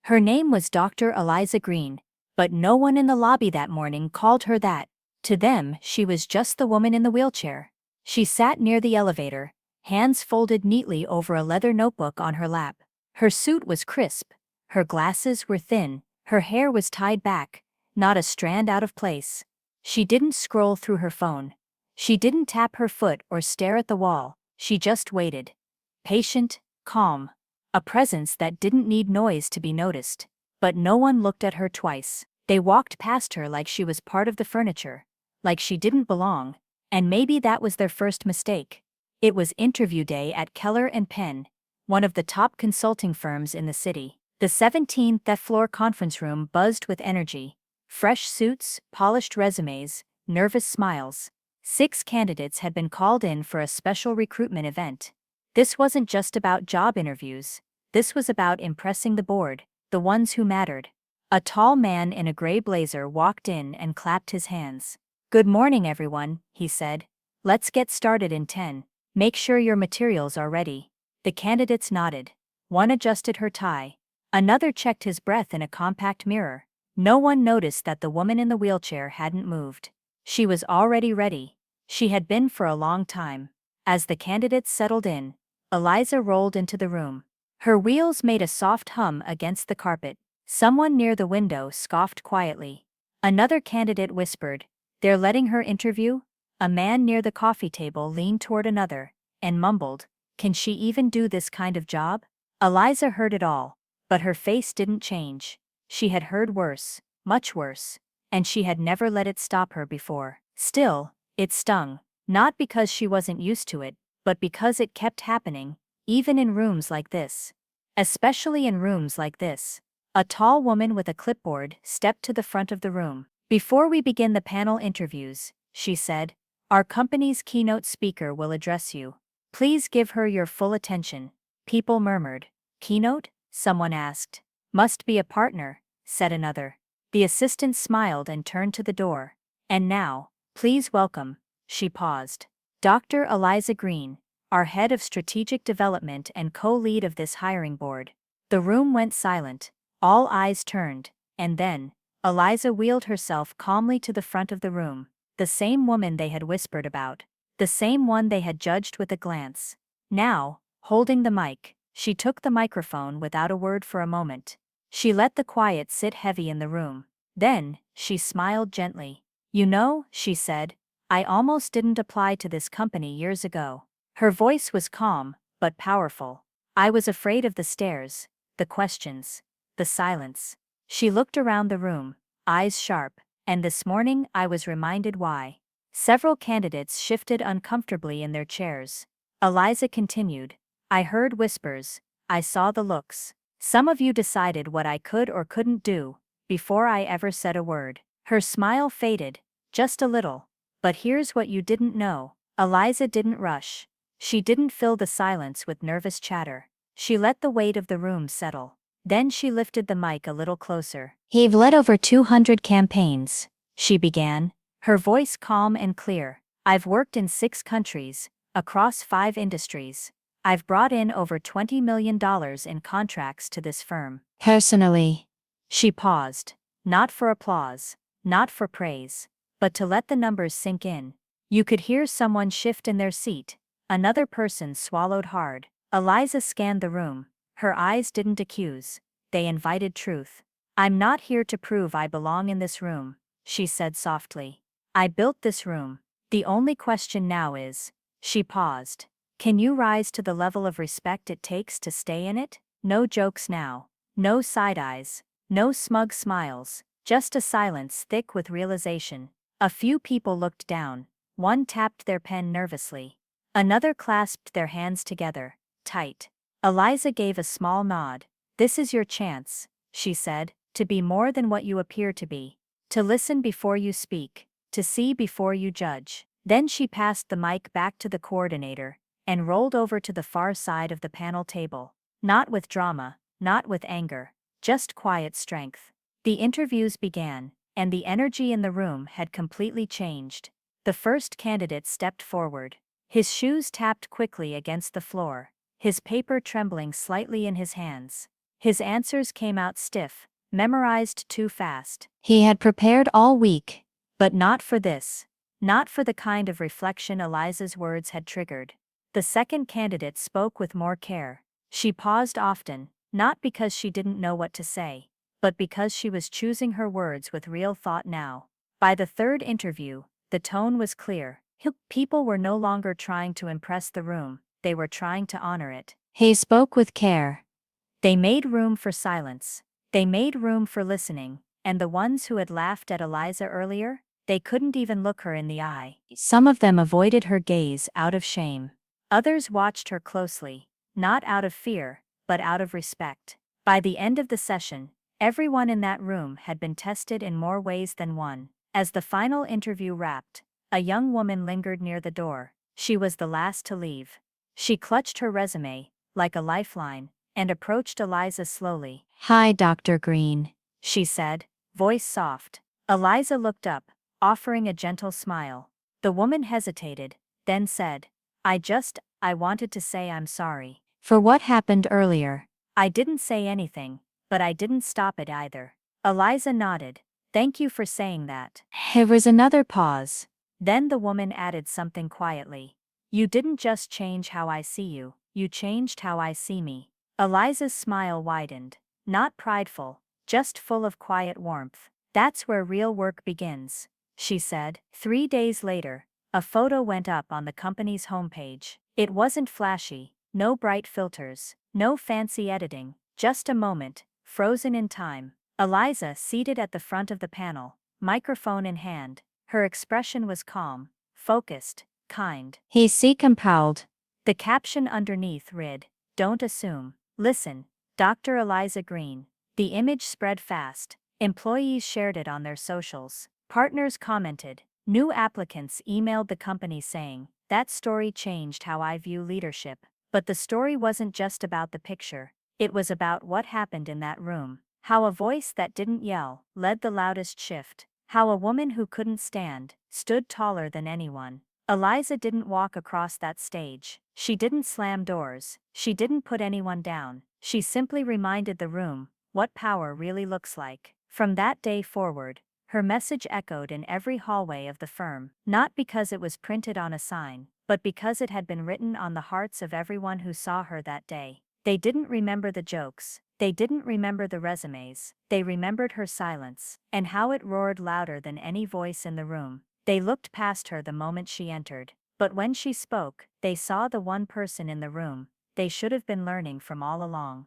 Her name was Dr. Eliza Green, but no one in the lobby that morning called her that. To them, she was just the woman in the wheelchair. She sat near the elevator, hands folded neatly over a leather notebook on her lap. Her suit was crisp, her glasses were thin, her hair was tied back, not a strand out of place. She didn't scroll through her phone. She didn't tap her foot or stare at the wall, she just waited. Patient, calm. A presence that didn't need noise to be noticed. But no one looked at her twice. They walked past her like she was part of the furniture, like she didn't belong, and maybe that was their first mistake. It was interview day at Keller & Penn, one of the top consulting firms in the city. The 17th floor conference room buzzed with energy. Fresh suits, polished resumes, nervous smiles. 6 candidates had been called in for a special recruitment event. This wasn't just about job interviews. This was about impressing the board, the ones who mattered. A tall man in a gray blazer walked in and clapped his hands. "Good morning, everyone," he said. "Let's get started in 10. Make sure your materials are ready." The candidates nodded. One adjusted her tie. Another checked his breath in a compact mirror. No one noticed that the woman in the wheelchair hadn't moved. She was already ready. She had been for a long time. As the candidates settled in, Eliza rolled into the room. Her wheels made a soft hum against the carpet. Someone near the window scoffed quietly. Another candidate whispered, "They're letting her interview?" A man near the coffee table leaned toward another and mumbled, "Can she even do this kind of job?" Eliza heard it all, but her face didn't change. She had heard worse, much worse, and she had never let it stop her before. Still, it stung, not because she wasn't used to it, but because it kept happening, even in rooms like this. Especially in rooms like this. A tall woman with a clipboard stepped to the front of the room. "Before we begin the panel interviews," she said, "our company's keynote speaker will address you. Please give her your full attention." People murmured. "Keynote?" someone asked. "Must be a partner," said another. The assistant smiled and turned to the door. "And now, please welcome," she paused, "Dr. Eliza Green, our head of strategic development and co-lead of this hiring board." The room went silent. All eyes turned, and then, Eliza wheeled herself calmly to the front of the room. The same woman they had whispered about. The same one they had judged with a glance. Now, holding the mic, she took the microphone without a word for a moment. She let the quiet sit heavy in the room. Then, she smiled gently. "You know," she said, "I almost didn't apply to this company years ago." Her voice was calm, but powerful. "I was afraid of the stares, the questions, the silence." She looked around the room, eyes sharp, and this morning I was reminded why. Several candidates shifted uncomfortably in their chairs. Eliza continued, "I heard whispers, I saw the looks. Some of you decided what I could or couldn't do, before I ever said a word." Her smile faded, just a little. "But here's what you didn't know." Eliza didn't rush. She didn't fill the silence with nervous chatter. She let the weight of the room settle. Then she lifted the mic a little closer. "You've led over 200 campaigns," she began, her voice calm and clear. "I've worked in 6 countries, across 5 industries. I've brought in over $20 million in contracts to this firm. Personally." She paused, not for applause, not for praise, but to let the numbers sink in. You could hear someone shift in their seat. Another person swallowed hard. Eliza scanned the room. Her eyes didn't accuse. They invited truth. "I'm not here to prove I belong in this room," she said softly. "I built this room. The only question now is," she paused, "can you rise to the level of respect it takes to stay in it?" No jokes now. No side eyes. No smug smiles. Just a silence thick with realization. A few people looked down. One tapped their pen nervously. Another clasped their hands together, tight. Eliza gave a small nod. "This is your chance," she said, "to be more than what you appear to be. To listen before you speak. To see before you judge." Then she passed the mic back to the coordinator and rolled over to the far side of the panel table. Not with drama, not with anger, just quiet strength. The interviews began, and the energy in the room had completely changed. The first candidate stepped forward. His shoes tapped quickly against the floor, his paper trembling slightly in his hands. His answers came out stiff, memorized too fast. He had prepared all week. But not for this. Not for the kind of reflection Eliza's words had triggered. The second candidate spoke with more care. She paused often, not because she didn't know what to say, but because she was choosing her words with real thought now. By the third interview, the tone was clear. People were no longer trying to impress the room, they were trying to honor it. He spoke with care. They made room for silence. They made room for listening, and the ones who had laughed at Eliza earlier, they couldn't even look her in the eye. Some of them avoided her gaze out of shame. Others watched her closely, not out of fear, but out of respect. By the end of the session, everyone in that room had been tested in more ways than one. As the final interview wrapped, a young woman lingered near the door. She was the last to leave. She clutched her resume, like a lifeline, and approached Eliza slowly. "Hi, Dr. Green," she said, voice soft. Eliza looked up, offering a gentle smile. The woman hesitated, then said, I wanted to say I'm sorry. "For what happened earlier?" I didn't say anything, but I didn't stop it either. Eliza nodded. Thank you for saying that. There was another pause. Then the woman added something quietly. You didn't just change how I see you, you changed how I see me. Eliza's smile widened. Not prideful, just full of quiet warmth. That's where real work begins, she said. 3 days later, a photo went up on the company's homepage. It wasn't flashy, no bright filters, no fancy editing, just a moment, frozen in time. Eliza seated at the front of the panel, microphone in hand. Her expression was calm, focused, kind. He compelled. The caption underneath read, Don't assume. Listen, Dr. Eliza Green. The image spread fast. Employees shared it on their socials. Partners commented. New applicants emailed the company saying, That story changed how I view leadership. But the story wasn't just about the picture. It was about what happened in that room. How a voice that didn't yell led the loudest shift. How a woman who couldn't stand stood taller than anyone. Eliza didn't walk across that stage. She didn't slam doors. She didn't put anyone down. She simply reminded the room what power really looks like. From that day forward, her message echoed in every hallway of the firm, not because it was printed on a sign, but because it had been written on the hearts of everyone who saw her that day. They didn't remember the jokes. They didn't remember the resumes. They remembered her silence, and how it roared louder than any voice in the room. They looked past her the moment she entered. But when she spoke, they saw the one person in the room they should have been learning from all along.